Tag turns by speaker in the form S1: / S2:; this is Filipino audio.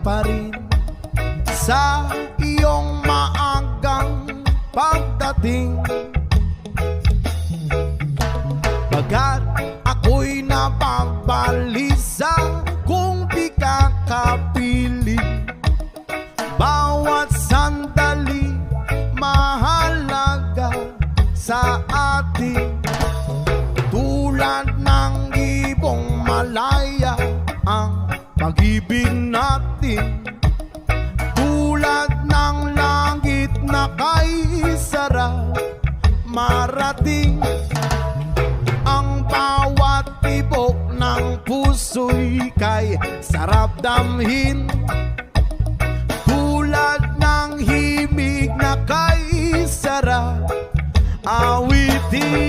S1: pa rin sa iyong maagang pagdating. Bagat ako'y napabalisa kung di ka kapiling. Bawat sandali mahalaga sa atin. Tulad ng ibong malaya ang pag-ibig natin. Tulad ng langit na kay sarap marating. Ang bawat tibok ng puso'y kay sarap damhin. Tulad ng himig na kay sarap awitin.